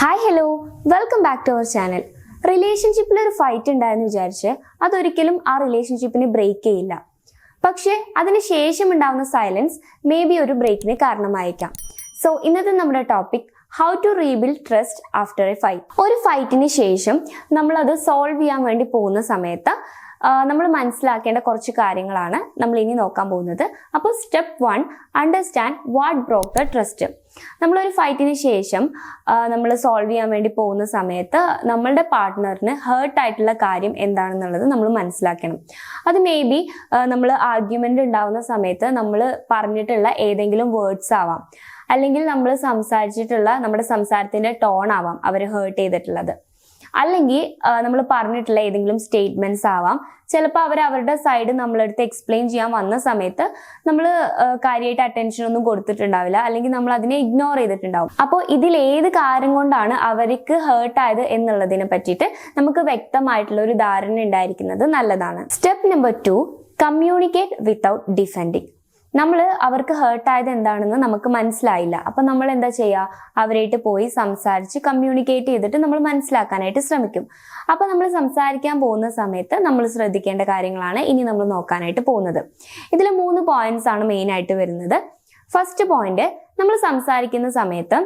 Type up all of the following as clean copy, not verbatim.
Hi hello welcome back to our channel. റിലേഷൻഷിപ്പിൽ ഒരു fight ഉണ്ടായെന്ന് വിചാരിച്ച് അതൊരിക്കലും ആ റിലേഷൻഷിപ്പിനെ ബ്രേക്ക് ചെയ്യില്ല. പക്ഷെ അതിന് ശേഷം ഉണ്ടാവുന്ന സൈലൻസ് മേ ബി ഒരു ബ്രേക്കിന് കാരണമായേക്കാം. സോ ഇന്നത്തെ നമ്മുടെ topic how to rebuild trust after a fight. ഒരു ഫൈറ്റിന് ശേഷം നമ്മളത് സോൾവ് ചെയ്യാൻ വേണ്ടി പോകുന്ന സമയത്ത് നമ്മൾ മനസ്സിലാക്കേണ്ട കുറച്ച് കാര്യങ്ങളാണ് നമ്മൾ ഇനി നോക്കാൻ പോകുന്നത്. അപ്പോൾ step 1, understand what broke the trust. നമ്മളൊരു ഫൈറ്റിന് ശേഷം നമ്മൾ സോൾവ് ചെയ്യാൻ വേണ്ടി പോകുന്ന സമയത്ത് നമ്മളുടെ പാർട്ട്ണറിന് ഹേർട്ട് ആയിട്ടുള്ള കാര്യം എന്താണെന്നുള്ളത് നമ്മൾ മനസ്സിലാക്കണം. അത് മേ ബി നമ്മൾ ആർഗ്യുമെന്റ് ഉണ്ടാവുന്ന സമയത്ത് നമ്മൾ പറഞ്ഞിട്ടുള്ള ഏതെങ്കിലും വേർഡ്സ് ആവാം, അല്ലെങ്കിൽ നമ്മൾ സംസാരിച്ചിട്ടുള്ള നമ്മുടെ സംസാരത്തിന്റെ ടോൺ ആവാം അവരെ ഹേർട്ട് ചെയ്തിട്ടുള്ളത്, അല്ലെങ്കിൽ നമ്മൾ പറഞ്ഞിട്ടുള്ള ഏതെങ്കിലും സ്റ്റേറ്റ്മെന്റ്സ് ആവാം. ചിലപ്പോൾ അവരുടെ സൈഡ് നമ്മളടുത്ത് എക്സ്പ്ലെയിൻ ചെയ്യാൻ വന്ന സമയത്ത് നമ്മൾ കാര്യമായിട്ട് അറ്റൻഷൻ ഒന്നും കൊടുത്തിട്ടുണ്ടാവില്ല, അല്ലെങ്കിൽ നമ്മൾ അതിനെ ഇഗ്നോർ ചെയ്തിട്ടുണ്ടാവും. അപ്പോൾ ഇതിൽ ഏത് കാര്യം കൊണ്ടാണ് അവർക്ക് ഹേർട്ട് ആയത് എന്നുള്ളതിനെ പറ്റിയിട്ട് നമുക്ക് വ്യക്തമായിട്ടുള്ള ഒരു ധാരണ ഉണ്ടായിരിക്കുന്നത് നല്ലതാണ്. Step number 2, communicate without defending. നമ്മൾ അവർക്ക് ഹേർട്ടായത് എന്താണെന്ന് നമുക്ക് മനസ്സിലായില്ല, അപ്പൊ നമ്മൾ എന്താ ചെയ്യുക, അവരായിട്ട് പോയി സംസാരിച്ച് കമ്മ്യൂണിക്കേറ്റ് ചെയ്തിട്ട് നമ്മൾ മനസ്സിലാക്കാനായിട്ട് ശ്രമിക്കും. അപ്പൊ നമ്മൾ സംസാരിക്കാൻ പോകുന്ന സമയത്ത് നമ്മൾ ശ്രദ്ധിക്കേണ്ട കാര്യങ്ങളാണ് ഇനി നമ്മൾ നോക്കാനായിട്ട് പോകുന്നത്. ഇതിൽ 3 പോയിന്റ്സ് ആണ് മെയിൻ ആയിട്ട് വരുന്നത്. ഫസ്റ്റ് പോയിന്റ്, നമ്മൾ സംസാരിക്കുന്ന സമയത്ത്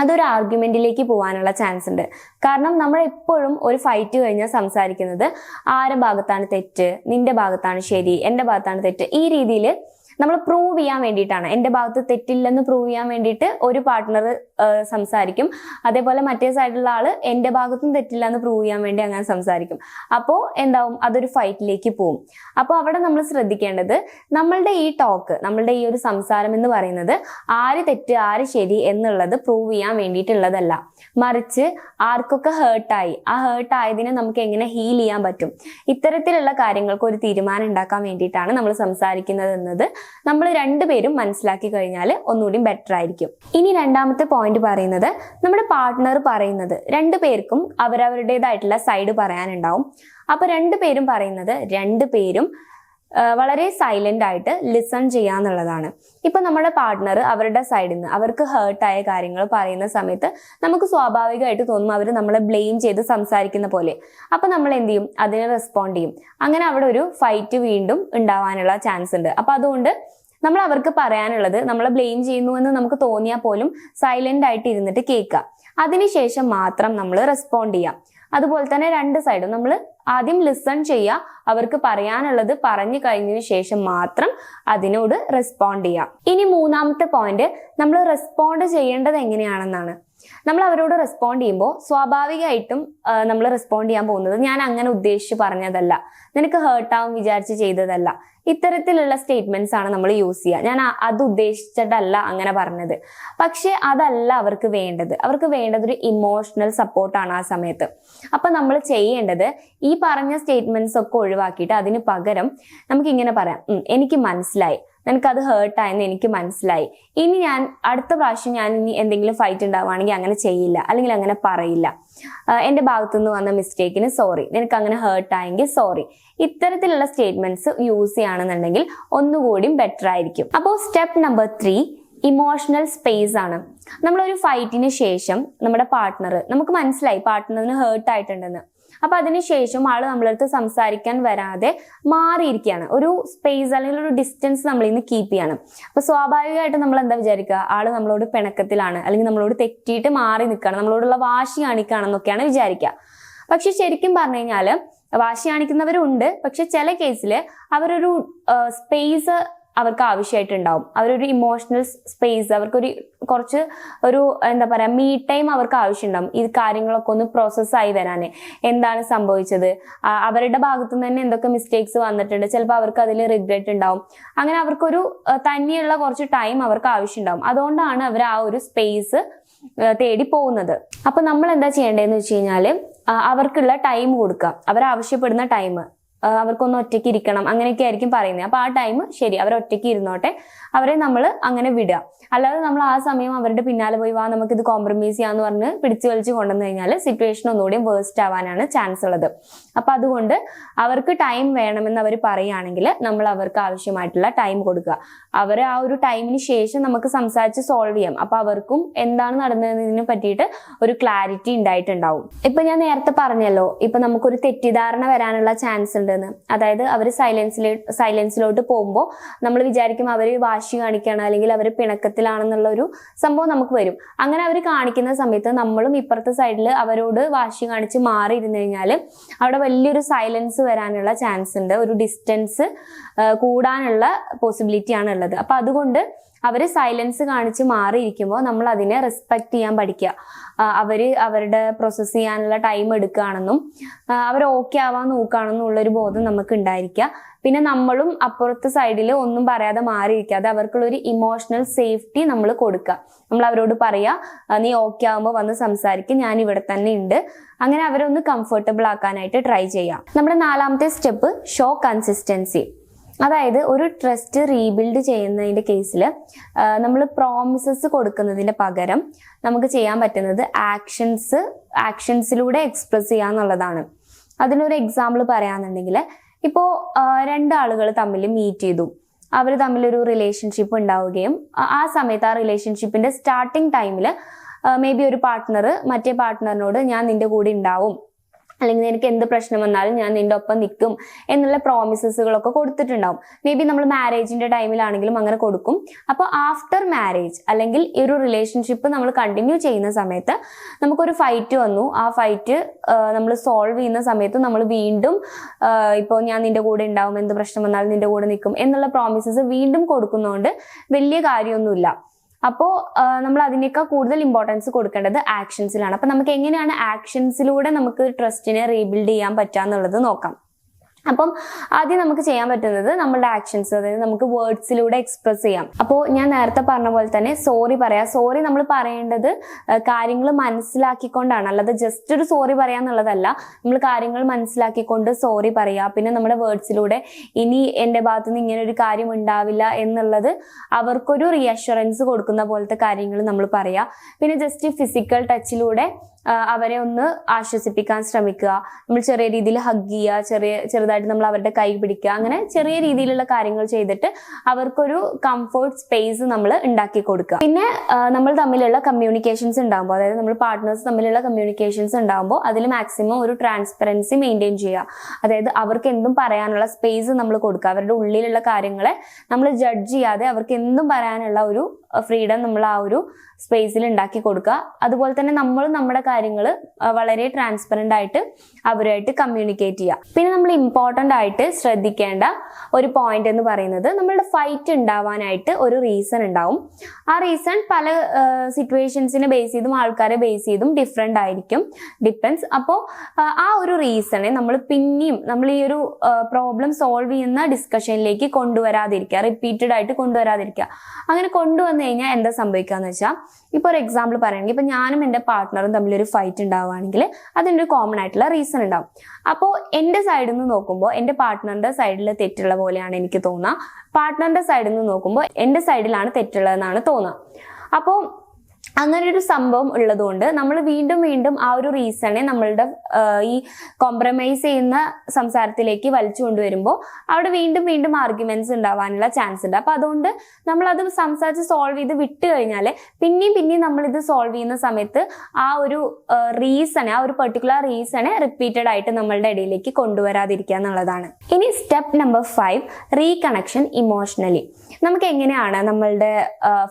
അതൊരു ആർഗ്യുമെന്റിലേക്ക് പോകാനുള്ള ചാൻസ് ഉണ്ട്. കാരണം നമ്മൾ എപ്പോഴും ഒരു ഫൈറ്റ് കഴിഞ്ഞാൽ സംസാരിക്കുന്നത് ആരുടെ ഭാഗത്താണ് തെറ്റ്, നിന്റെ ഭാഗത്താണ് ശരി, എൻ്റെ ഭാഗത്താണ് തെറ്റ്, ഈ രീതിയിൽ നമ്മൾ പ്രൂവ് ചെയ്യാൻ വേണ്ടിയിട്ടാണ്. എൻ്റെ ഭാഗത്ത് തെറ്റില്ലെന്ന് പ്രൂവ് ചെയ്യാൻ വേണ്ടിയിട്ട് ഒരു പാർട്ട്ണർ സംസാരിക്കും, അതേപോലെ മറ്റേ സൈഡിലുള്ള ആള് എൻ്റെ ഭാഗത്തും തെറ്റില്ല എന്ന് പ്രൂവ് ചെയ്യാൻ വേണ്ടി അങ്ങനെ സംസാരിക്കും. അപ്പോൾ എന്താവും, അതൊരു ഫൈറ്റിലേക്ക് പോവും. അപ്പോൾ അവിടെ നമ്മൾ ശ്രദ്ധിക്കേണ്ടത് നമ്മളുടെ ഈ ടോക്ക്, നമ്മളുടെ ഈ ഒരു സംസാരം എന്ന് പറയുന്നത് ആര് തെറ്റ് ആര് ശരി എന്നുള്ളത് പ്രൂവ് ചെയ്യാൻ വേണ്ടിയിട്ടുള്ളതല്ല, മറിച്ച് ആർക്കൊക്കെ ഹേർട്ടായി, ആ ഹേർട്ടായതിനെ നമുക്ക് എങ്ങനെ ഹീൽ ചെയ്യാൻ പറ്റും, ഇത്തരത്തിലുള്ള കാര്യങ്ങൾക്ക് ഒരു തീരുമാനം ഉണ്ടാക്കാൻ വേണ്ടിയിട്ടാണ് നമ്മൾ സംസാരിക്കുന്നത് എന്നത് നമ്മൾ രണ്ടുപേരും മനസ്സിലാക്കി കഴിഞ്ഞാൽ ഒന്നുകൂടി ബെറ്റർ ആയിരിക്കും. ഇനി രണ്ടാമത്തെ പോയിന്റ് പറയുന്നത്, നമ്മുടെ പാർട്ട്ണർ പറയുന്നത് രണ്ടുപേർക്കും അവരവരുടേതായിട്ടുള്ള സൈഡ് പറയാനുണ്ടാവും. അപ്പൊ രണ്ടുപേരും പറയുന്നത് രണ്ടുപേരും വളരെ സൈലന്റ് ആയിട്ട് ലിസൺ ചെയ്യാന്നുള്ളതാണ്. ഇപ്പൊ നമ്മുടെ പാർട്ട്ണർ അവരുടെ സൈഡിൽ നിന്ന് അവർക്ക് ഹേർട്ടായ കാര്യങ്ങൾ പറയുന്ന സമയത്ത് നമുക്ക് സ്വാഭാവികമായിട്ട് തോന്നും അവർ നമ്മളെ ബ്ലെയിം ചെയ്ത് സംസാരിക്കുന്ന പോലെ. അപ്പൊ നമ്മൾ എന്ത് ചെയ്യും, അതിനെ റെസ്പോണ്ട് ചെയ്യും. അങ്ങനെ അവിടെ ഒരു ഫൈറ്റ് വീണ്ടും ഉണ്ടാവാനുള്ള ചാൻസ് ഉണ്ട്. അപ്പൊ അതുകൊണ്ട് നമ്മൾ അവർക്ക് പറയാനുള്ളത് നമ്മളെ ബ്ലെയിം ചെയ്യുന്നു എന്ന് നമുക്ക് തോന്നിയാൽ പോലും സൈലന്റ് ആയിട്ട് ഇരുന്നിട്ട് കേൾക്കുക, അതിനുശേഷം മാത്രം നമ്മൾ റെസ്പോണ്ട് ചെയ്യാം. അതുപോലെ തന്നെ രണ്ട് സൈഡും നമ്മൾ ആദ്യം ലിസൺ ചെയ്യുക, അവർക്ക് പറയാനുള്ളത് പറഞ്ഞു കഴിഞ്ഞതിന് ശേഷം മാത്രം അതിനോട് റെസ്പോണ്ട് ചെയ്യാം. ഇനി മൂന്നാമത്തെ പോയിന്റ്, നമ്മൾ റെസ്പോണ്ട് ചെയ്യേണ്ടത് എങ്ങനെയാണെന്നാണ്. നമ്മൾ അവരോട് റെസ്പോണ്ട് ചെയ്യുമ്പോൾ സ്വാഭാവികമായിട്ടും നമ്മൾ റെസ്പോണ്ട് ചെയ്യാൻ പോകുന്നത് ഞാൻ അങ്ങനെ ഉദ്ദേശിച്ച് പറഞ്ഞതല്ല, നിനക്ക് ഹേർട്ടാവും വിചാരിച്ച് ചെയ്തതല്ല, ഇത്തരത്തിലുള്ള സ്റ്റേറ്റ്മെന്റ്സ് ആണ് നമ്മൾ യൂസ് ചെയ്യുക. ഞാൻ അത് ഉദ്ദേശിച്ചിട്ടല്ല അങ്ങനെ പറഞ്ഞത്. പക്ഷെ അതല്ല അവർക്ക് വേണ്ടത്. അവർക്ക് വേണ്ടത് ഒരു ഇമോഷണൽ സപ്പോർട്ടാണ് ആ സമയത്ത്. അപ്പൊ നമ്മൾ ചെയ്യേണ്ടത് ഈ പറഞ്ഞ സ്റ്റേറ്റ്മെന്റ്സ് ഒക്കെ ഒഴിവാക്കിയിട്ട് അതിന് പകരം നമുക്ക് ഇങ്ങനെ പറയാം, എനിക്ക് മനസ്സിലായി, നിനക്കത് ഹേർട്ടായെന്ന് എനിക്ക് മനസ്സിലായി, ഇനി ഞാൻ അടുത്ത പ്രാവശ്യം ഞാൻ ഇനി എന്തെങ്കിലും ഫൈറ്റ് ഉണ്ടാവുകയാണെങ്കിൽ അങ്ങനെ ചെയ്യില്ല, അല്ലെങ്കിൽ അങ്ങനെ പറയില്ല, എൻ്റെ ഭാഗത്തുനിന്ന് വന്ന മിസ്റ്റേക്കിന് സോറി, നിനക്ക് അങ്ങനെ ഹേർട്ടായെങ്കിൽ സോറി. ഇത്തരത്തിലുള്ള സ്റ്റേറ്റ്മെന്റ്സ് യൂസ് ചെയ്യുകയാണെന്നുണ്ടെങ്കിൽ ഒന്നുകൂടി ബെറ്റർ ആയിരിക്കും. അപ്പോൾ സ്റ്റെപ്പ് നമ്പർ 3, ഇമോഷണൽ സ്പേസ് ആണ്. നമ്മളൊരു ഫൈറ്റിന് ശേഷം നമ്മുടെ പാർട്ട്ണർ, നമുക്ക് മനസ്സിലായി പാർട്ട്ണറിന് ഹേർട്ട് ആയിട്ടുണ്ടെന്ന്, അപ്പൊ അതിനുശേഷം ആള് നമ്മളടുത്ത് സംസാരിക്കാൻ വരാതെ മാറിയിരിക്കുകയാണ്, ഒരു സ്പേസ് അല്ലെങ്കിൽ ഒരു ഡിസ്റ്റൻസ് നമ്മൾ ഇന്ന് കീപ്പ് ചെയ്യണം. അപ്പൊ സ്വാഭാവികമായിട്ട് നമ്മൾ എന്താ വിചാരിക്കുക, ആള് നമ്മളോട് പിണക്കത്തിലാണ്, അല്ലെങ്കിൽ നമ്മളോട് തെറ്റിയിട്ട് മാറി നിൽക്കുകയാണ്, നമ്മളോടുള്ള വാശി കാണിക്കുകയാണെന്നൊക്കെയാണ് വിചാരിക്കുക. പക്ഷെ ശരിക്കും പറഞ്ഞു കഴിഞ്ഞാല് വാശി കാണിക്കുന്നവരുണ്ട്, പക്ഷെ ചില കേസിൽ അവരൊരു സ്പേസ് അവർക്ക് ആവശ്യമായിട്ടുണ്ടാവും. അവരൊരു ഇമോഷണൽ സ്പേസ്, അവർക്കൊരു കുറച്ച് ഒരു എന്താ പറയാ മീ ടൈം അവർക്ക് ആവശ്യമുണ്ടാവും. ഈ കാര്യങ്ങളൊക്കെ ഒന്ന് പ്രോസസ്സായി വരാന്, എന്താണ് സംഭവിച്ചത്, അവരുടെ ഭാഗത്തു നിന്ന് തന്നെ എന്തൊക്കെ മിസ്റ്റേക്സ് വന്നിട്ടുണ്ട്, ചിലപ്പോൾ അവർക്ക് അതിൽ റിഗ്രറ്റ് ഉണ്ടാവും. അങ്ങനെ അവർക്കൊരു തന്നെയുള്ള കുറച്ച് ടൈം അവർക്ക് ആവശ്യമുണ്ടാവും. അതുകൊണ്ടാണ് അവർ ആ ഒരു സ്പേസ് തേടി പോകുന്നത്. അപ്പൊ നമ്മൾ എന്താ ചെയ്യേണ്ടതെന്ന് വെച്ച് കഴിഞ്ഞാല് അവർക്കുള്ള ടൈം കൊടുക്കുക, അവരാവശ്യപ്പെടുന്ന ടൈം. അവർക്കൊന്ന് ഒറ്റയ്ക്ക് ഇരിക്കണം, അങ്ങനെയൊക്കെ ആയിരിക്കും പറയുന്നത്. അപ്പൊ ആ ടൈം ശരി, അവർ ഒറ്റയ്ക്ക് ഇരുന്നോട്ടെ, അവരെ നമ്മൾ അങ്ങനെ വിടുക. അല്ലാതെ നമ്മൾ ആ സമയം അവരുടെ പിന്നാലെ പോയി വാ നമുക്കിത് കോംപ്രമൈസ് ചെയ്യാന്ന് പറഞ്ഞ് പിടിച്ചു വലിച്ച് കൊണ്ടുവന്നു കഴിഞ്ഞാൽ സിറ്റുവേഷൻ ഒന്നുകൂടി വേഴ്സ്റ്റ് ആവാനാണ് ചാൻസ് ഉള്ളത്. അപ്പൊ അതുകൊണ്ട് അവർക്ക് ടൈം വേണമെന്ന് അവർ പറയുകയാണെങ്കിൽ നമ്മൾ അവർക്ക് ആവശ്യമായിട്ടുള്ള ടൈം കൊടുക്കുക. അവർ ആ ഒരു ടൈമിന് ശേഷം നമുക്ക് സംസാരിച്ച് സോൾവ് ചെയ്യാം. അപ്പൊ അവർക്കും എന്താണ് നടന്നതിനെ പറ്റിയിട്ട് ഒരു ക്ലാരിറ്റി ഉണ്ടായിട്ടുണ്ടാവും. ഇപ്പൊ ഞാൻ നേരത്തെ പറഞ്ഞല്ലോ, ഇപ്പൊ നമുക്കൊരു തെറ്റിദ്ധാരണ വരാനുള്ള ചാൻസ് ഉണ്ടെന്ന്. അതായത് അവർ സൈലൻസിലോട്ട് പോകുമ്പോൾ നമ്മൾ വിചാരിക്കും അവർ വാശി കാണിക്കുകയാണ് അല്ലെങ്കിൽ അവർ പിണക്കത്തിലാണെന്നുള്ള ഒരു സംഭവം നമുക്ക് വരും. അങ്ങനെ അവർ കാണിക്കുന്ന സമയത്ത് നമ്മളും ഇപ്പുറത്തെ സൈഡിൽ അവരോട് വാശി കാണിച്ച് മാറിയിരുന്നു കഴിഞ്ഞാൽ അവിടെ വലിയൊരു സൈലൻസ് വരാനുള്ള ചാൻസ് ഉണ്ട്, ഒരു ഡിസ്റ്റൻസ് കൂടാനുള്ള പോസിബിലിറ്റി ആണ് ഉള്ളത്. അപ്പൊ അതുകൊണ്ട് അവര് സൈലൻസ് കാണിച്ച് മാറിയിരിക്കുമ്പോൾ നമ്മൾ അതിനെ റെസ്പെക്ട് ചെയ്യാൻ പഠിക്കുക. അവരുടെ പ്രോസസ്സ് ചെയ്യാനുള്ള ടൈം എടുക്കുകയാണെന്നും അവർ ഓക്കെ ആവാൻ നോക്കുകയാണെന്നും ഉള്ളൊരു ബോധം നമുക്ക് ഉണ്ടായിരിക്കുക. പിന്നെ നമ്മളും അപ്പുറത്തെ സൈഡിൽ ഒന്നും പറയാതെ മാറിയിരിക്കാതെ അവർക്കുള്ളൊരു ഇമോഷണൽ സേഫ്റ്റി നമ്മൾ കൊടുക്കുക. നമ്മൾ അവരോട് പറയാ, നീ ഓക്കെ ആവുമ്പോൾ വന്ന് സംസാരിക്കും, ഞാൻ ഇവിടെ തന്നെ ഉണ്ട്. അങ്ങനെ അവരെ ഒന്ന് കംഫർട്ടബിൾ ആക്കാനായിട്ട് ട്രൈ ചെയ്യാം. നമ്മുടെ 4ാമത്തെ സ്റ്റെപ്പ് ഷോ കൺസിസ്റ്റൻസി. അതായത് ഒരു ട്രസ്റ്റ് റീബിൽഡ് ചെയ്യുന്നതിന്റെ കേസിൽ നമ്മൾ പ്രോമിസസ് കൊടുക്കുന്നതിന്റെ പകരം നമുക്ക് ചെയ്യാൻ പറ്റുന്നത് ആക്ഷൻസിലൂടെ എക്സ്പ്രസ് ചെയ്യാന്നുള്ളതാണ്. അതിനൊരു എക്സാമ്പിൾ പറയാന്നുണ്ടെങ്കിൽ, ഇപ്പോൾ 2 ആളുകൾ തമ്മിൽ മീറ്റ് ചെയ്തു, അവർ തമ്മിലൊരു റിലേഷൻഷിപ്പ് ഉണ്ടാവുകയും ആ സമയത്ത് ആ റിലേഷൻഷിപ്പിന്റെ സ്റ്റാർട്ടിങ് ടൈമിൽ മേ ബി ഒരു പാർട്ട്ണർ മറ്റേ പാർട്ട്ണറിനോട് ഞാൻ നിന്റെ കൂടെ ഉണ്ടാവും, അല്ലെങ്കിൽ എനിക്ക് എന്ത് പ്രശ്നം വന്നാലും ഞാൻ നിന്റെ ഒപ്പം നിൽക്കും എന്നുള്ള പ്രോമിസസുകളൊക്കെ കൊടുത്തിട്ടുണ്ടാവും. മേ ബി നമ്മൾ മാരേജിന്റെ ടൈമിലാണെങ്കിലും അങ്ങനെ കൊടുക്കും. അപ്പോൾ ആഫ്റ്റർ മാരേജ് അല്ലെങ്കിൽ ഈ ഒരു റിലേഷൻഷിപ്പ് നമ്മൾ കണ്ടിന്യൂ ചെയ്യുന്ന സമയത്ത് നമുക്കൊരു ഫൈറ്റ് വന്നു, ആ ഫൈറ്റ് നമ്മൾ സോൾവ് ചെയ്യുന്ന സമയത്ത് നമ്മൾ വീണ്ടും ഇപ്പോൾ ഞാൻ നിന്റെ കൂടെ ഉണ്ടാവും, എന്ത് പ്രശ്നം വന്നാലും നിന്റെ കൂടെ നിൽക്കും എന്നുള്ള പ്രോമിസസ് വീണ്ടും കൊടുക്കുന്നതുകൊണ്ട് വലിയ കാര്യമൊന്നുമില്ല. അപ്പോൾ നമ്മൾ അതിനേക്കാൾ കൂടുതൽ ഇമ്പോർട്ടൻസ് കൊടുക്കേണ്ടത് ആക്ഷൻസിലാണ്. അപ്പൊ നമുക്ക് എങ്ങനെയാണ് ആക്ഷൻസിലൂടെ നമുക്ക് ട്രസ്റ്റിനെ റീബിൽഡ് ചെയ്യാൻ പറ്റാന്നുള്ളത് നോക്കാം. അപ്പം ആദ്യം നമുക്ക് ചെയ്യാൻ പറ്റുന്നത് നമ്മളുടെ ആക്ഷൻസ്, അതായത് നമുക്ക് വേർഡ്സിലൂടെ എക്സ്പ്രസ് ചെയ്യാം. അപ്പോൾ ഞാൻ നേരത്തെ പറഞ്ഞ പോലെ തന്നെ സോറി പറയാം. സോറി നമ്മൾ പറയേണ്ടത് കാര്യങ്ങൾ മനസ്സിലാക്കിക്കൊണ്ടാണ്, അല്ലാതെ ജസ്റ്റ് ഒരു സോറി പറയാന്നുള്ളതല്ല. നമ്മൾ കാര്യങ്ങൾ മനസ്സിലാക്കിക്കൊണ്ട് സോറി പറയാ. പിന്നെ നമ്മുടെ വേർഡ്സിലൂടെ ഇനി എൻ്റെ ഭാഗത്തു നിന്ന് ഇങ്ങനെ ഒരു കാര്യം ഉണ്ടാവില്ല എന്നുള്ളത് അവർക്കൊരു റീഅഷ്വറൻസ് കൊടുക്കുന്ന പോലത്തെ കാര്യങ്ങൾ നമ്മൾ പറയാ. പിന്നെ ജസ്റ്റ് ഫിസിക്കൽ ടച്ചിലൂടെ അവരെ ഒന്ന് ആശ്വസിപ്പിക്കാൻ ശ്രമിക്കുക. നമ്മൾ ചെറിയ രീതിയിൽ ഹഗ് ചെയ്യുക, ചെറുതായിട്ട് നമ്മൾ അവരുടെ കൈ പിടിക്കുക, അങ്ങനെ ചെറിയ രീതിയിലുള്ള കാര്യങ്ങൾ ചെയ്തിട്ട് അവർക്കൊരു കംഫർട്ട് സ്പേസ് നമ്മൾ ഉണ്ടാക്കി കൊടുക്കുക. പിന്നെ നമ്മൾ തമ്മിലുള്ള കമ്മ്യൂണിക്കേഷൻസ് ഉണ്ടാകുമ്പോൾ, അതായത് നമ്മൾ പാർട്ട്നേഴ്സ് തമ്മിലുള്ള കമ്മ്യൂണിക്കേഷൻസ് ഉണ്ടാകുമ്പോൾ അതിൽ മാക്സിമം ഒരു ട്രാൻസ്പെറൻസി മെയിൻറ്റെയിൻ ചെയ്യുക. അതായത് അവർക്ക് എന്തും പറയാനുള്ള സ്പേസ് നമ്മൾ കൊടുക്കുക. അവരുടെ ഉള്ളിലുള്ള കാര്യങ്ങളെ നമ്മൾ ജഡ്ജ് ചെയ്യാതെ അവർക്ക് എന്തും പറയാനുള്ള ഒരു ഫ്രീഡം നമ്മൾ ആ ഒരു സ്പേസിൽ ഉണ്ടാക്കി കൊടുക്കുക. അതുപോലെ തന്നെ നമ്മൾ നമ്മുടെ കാര്യങ്ങൾ വളരെ ട്രാൻസ്പെറന്റ് ആയിട്ട് അവരുമായിട്ട് കമ്മ്യൂണിക്കേറ്റ് ചെയ്യുക. പിന്നെ നമ്മൾ ഇമ്പോർട്ടൻ്റ് ആയിട്ട് ശ്രദ്ധിക്കേണ്ട ഒരു പോയിന്റ് എന്ന് പറയുന്നത്, നമ്മളുടെ ഫൈറ്റ് ഉണ്ടാവാനായിട്ട് ഒരു റീസൺ ഉണ്ടാവും. ആ റീസൺ പല സിറ്റുവേഷൻസിനെ ബേസ് ചെയ്തും ആൾക്കാരെ ബേസ് ചെയ്തും ഡിഫറെൻ്റ് ആയിരിക്കും, ഡിപ്പെൻസ്. അപ്പോൾ ആ ഒരു റീസണെ നമ്മൾ പിന്നെയും നമ്മൾ ഈ ഒരു പ്രോബ്ലം സോൾവ് ചെയ്യുന്ന ഡിസ്കഷനിലേക്ക് കൊണ്ടുവരാതിരിക്കുക, റിപ്പീറ്റഡ് ആയിട്ട് കൊണ്ടുവരാതിരിക്കുക. അങ്ങനെ കൊണ്ടുവന്നു കഴിഞ്ഞാൽ എന്താ സംഭവിക്കാന്ന് വെച്ചാൽ, ഇപ്പൊ ഒരു എക്സാമ്പിൾ പറയുകയാണെങ്കിൽ, ഇപ്പൊ ഞാനും എൻ്റെ പാർട്ട്ണറും തമ്മിലൊരു ഫൈറ്റ് ഉണ്ടാവുകയാണെങ്കിൽ അതിനൊരു കോമൺ ആയിട്ടുള്ള റീസൺ ഉണ്ടാവും. അപ്പോൾ എൻ്റെ സൈഡിൽ നിന്ന് നോക്കുമ്പോൾ എൻ്റെ പാർട്ട്ണറിന്റെ സൈഡിൽ തെറ്റുള്ള പോലെയാണ് എനിക്ക് തോന്നുക, പാർട്ട്ണറിന്റെ സൈഡിൽ നിന്ന് നോക്കുമ്പോൾ എൻ്റെ സൈഡിലാണ് തെറ്റുള്ളതെന്നാണ് തോന്നുക. അപ്പോൾ അങ്ങനെ ഒരു സംഭവം ഉള്ളതുകൊണ്ട് നമ്മൾ വീണ്ടും വീണ്ടും ആ ഒരു റീസണെ നമ്മളുടെ ഈ കോംപ്രമൈസ് ചെയ്യുന്ന സംസാരത്തിലേക്ക് വലിച്ചു കൊണ്ടുവരുമ്പോൾ അവിടെ വീണ്ടും വീണ്ടും ആർഗ്യുമെന്റ്സ് ഉണ്ടാവാനുള്ള ചാൻസ് ഉണ്ട്. അപ്പൊ അതുകൊണ്ട് നമ്മൾ അത് സംസാരിച്ച് സോൾവ് ചെയ്ത് വിട്ട് കഴിഞ്ഞാൽ പിന്നെയും നമ്മൾ ഇത് സോൾവ് ചെയ്യുന്ന സമയത്ത് ആ ഒരു ആ ഒരു പെർട്ടിക്കുലർ റീസണെ റിപ്പീറ്റഡ് ആയിട്ട് നമ്മളുടെ ഇടയിലേക്ക് കൊണ്ടുവരാതിരിക്കുക എന്നുള്ളതാണ്. ഇനി സ്റ്റെപ്പ് നമ്പർ 5, റീകണക്ഷൻ ഇമോഷണലി. നമുക്ക് എങ്ങനെയാണ് നമ്മളുടെ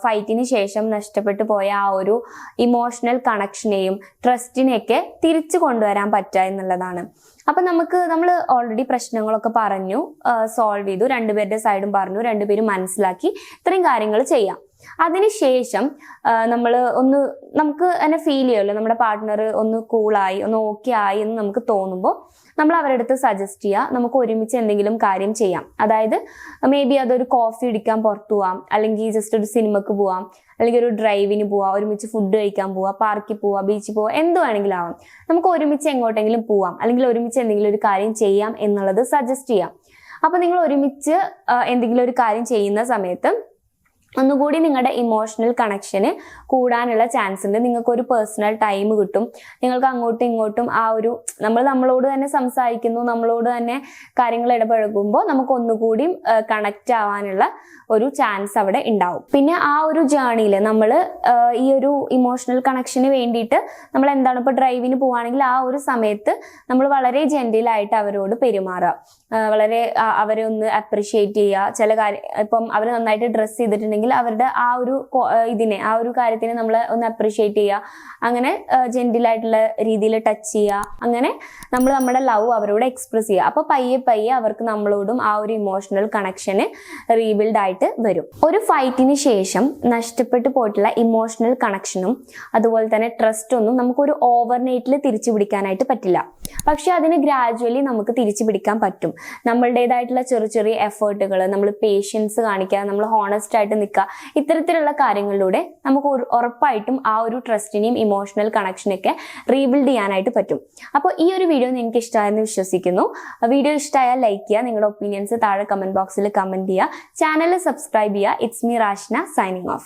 ഫൈറ്റിന് ശേഷം നഷ്ടപ്പെട്ടു പോയ ആ ഒരു ഇമോഷണൽ കണക്ഷനെയും ട്രസ്റ്റിനെയൊക്കെ തിരിച്ചു കൊണ്ടുവരാൻ പറ്റുക എന്നുള്ളതാണ്. അപ്പൊ നമ്മൾ ഓൾറെഡി പ്രശ്നങ്ങളൊക്കെ പറഞ്ഞു, സോൾവ് ചെയ്തു, രണ്ടുപേരുടെ സൈഡും പറഞ്ഞു, രണ്ടുപേരും മനസ്സിലാക്കി, ഇത്രയും കാര്യങ്ങൾ ചെയ്യാം. അതിനുശേഷം നമുക്ക് തന്നെ ഫീൽ ചെയ്യുമല്ലോ, നമ്മുടെ പാർട്ട്ണർ ഒന്ന് കൂളായി, ഒന്ന് ഓക്കെ ആയി എന്ന് നമുക്ക് തോന്നുമ്പോൾ നമ്മൾ അവരുടെ അടുത്ത് സജസ്റ്റ് ചെയ്യുക, നമുക്ക് ഒരുമിച്ച് എന്തെങ്കിലും കാര്യം ചെയ്യാം. അതായത് മേ ബി അതൊരു കോഫി കുടിക്കാൻ പുറത്തു പോവാം, അല്ലെങ്കിൽ ജസ്റ്റ് ഒരു സിനിമക്ക് പോവാം, അല്ലെങ്കിൽ ഒരു ഡ്രൈവിന് പോവാം, ഒരുമിച്ച് ഫുഡ് കഴിക്കാൻ പോവാം, പാർക്കിൽ പോവാം, ബീച്ചിൽ പോവാം, എന്ത് വേണമെങ്കിലും ആവാം. നമുക്ക് ഒരുമിച്ച് എങ്ങോട്ടെങ്കിലും പോവാം, അല്ലെങ്കിൽ ഒരുമിച്ച് എന്തെങ്കിലും ഒരു കാര്യം ചെയ്യാം എന്നുള്ളത് സജസ്റ്റ് ചെയ്യാം. അപ്പൊ നിങ്ങൾ ഒരുമിച്ച് എന്തെങ്കിലും ഒരു കാര്യം ചെയ്യുന്ന സമയത്ത് ഒന്നുകൂടി നിങ്ങളുടെ ഇമോഷണൽ കണക്ഷന് കൂടാനുള്ള ചാൻസ് ഉണ്ട്. നിങ്ങൾക്ക് ഒരു പേഴ്സണൽ ടൈം കിട്ടും. നിങ്ങൾക്ക് അങ്ങോട്ടും ഇങ്ങോട്ടും ആ ഒരു നമ്മളോട് തന്നെ സംസാരിക്കുന്നു, നമ്മളോട് തന്നെ കാര്യങ്ങൾ ഇടപഴകുമ്പോൾ നമുക്ക് ഒന്നുകൂടി കണക്റ്റ് ആവാനുള്ള ഒരു ചാൻസ് അവിടെ ഉണ്ടാവും. പിന്നെ ആ ഒരു ജേർണിയിൽ നമ്മൾ ഈ ഒരു ഇമോഷണൽ കണക്ഷന് വേണ്ടിയിട്ട് നമ്മൾ എന്താണ് ഇപ്പോൾ ഡ്രൈവിന് പോവുകയാണെങ്കിൽ ആ ഒരു സമയത്ത് നമ്മൾ വളരെ ജെന്റിലായിട്ട് അവരോട് പെരുമാറുക, വളരെ അവരെ ഒന്ന് അപ്രിഷിയേറ്റ് ചെയ്യുക. ചില കാര്യം ഇപ്പം അവർ നന്നായിട്ട് ഡ്രസ്സ് ചെയ്തിട്ടുണ്ടെങ്കിൽ അവരുടെ ആ ഒരു കാര്യത്തിനെ നമ്മൾ ഒന്ന് അപ്രിഷിയേറ്റ് ചെയ്യുക. അങ്ങനെ ജെന്റിലായിട്ടുള്ള രീതിയിൽ ടച്ച് ചെയ്യുക. അങ്ങനെ നമ്മൾ നമ്മുടെ ലവ് അവരോട് എക്സ്പ്രസ് ചെയ്യുക. അപ്പൊ പയ്യെ അവർക്ക് നമ്മളോടും ആ ഒരു ഇമോഷണൽ കണക്ഷന് റീബിൽഡ് ആയിട്ട് വരും. ഒരു ഫൈറ്റിന് ശേഷം നഷ്ടപ്പെട്ടു പോയിട്ടുള്ള ഇമോഷണൽ കണക്ഷനും അതുപോലെ തന്നെ ട്രസ്റ്റ് ഒന്നും നമുക്കൊരു ഓവർനൈറ്റിൽ തിരിച്ചു പിടിക്കാനായിട്ട് പറ്റില്ല. പക്ഷെ അതിന് ഗ്രാജുവലി നമുക്ക് തിരിച്ചു പിടിക്കാൻ പറ്റും. നമ്മളുടേതായിട്ടുള്ള ചെറിയ എഫേർട്ടുകൾ, നമ്മൾ പേഷ്യൻസ് കാണിക്കുക, നമ്മൾ ഹോണസ്റ്റ് ആയിട്ട് നിൽക്കുക, ഇത്തരത്തിലുള്ള കാര്യങ്ങളിലൂടെ നമുക്ക് ഉറപ്പായിട്ടും ആ ഒരു ട്രസ്റ്റിനെയും ഇമോഷണൽ കണക്ഷനൊക്കെ റീബിൽഡ് ചെയ്യാനായിട്ട് പറ്റും. അപ്പോൾ ഈ ഒരു വീഡിയോ നിങ്ങൾക്ക് ഇഷ്ടമായെന്ന് വിശ്വസിക്കുന്നു. വീഡിയോ ഇഷ്ടമായാൽ ലൈക്ക് ചെയ്യുക, നിങ്ങളുടെ ഒപ്പീനിയൻസ് താഴെ കമന്റ് ബോക്സിൽ കമന്റ് ചെയ്യുക, ചാനൽ സബ്സ്ക്രൈബ് ചെയ്യുക. It's me Rashna signing of.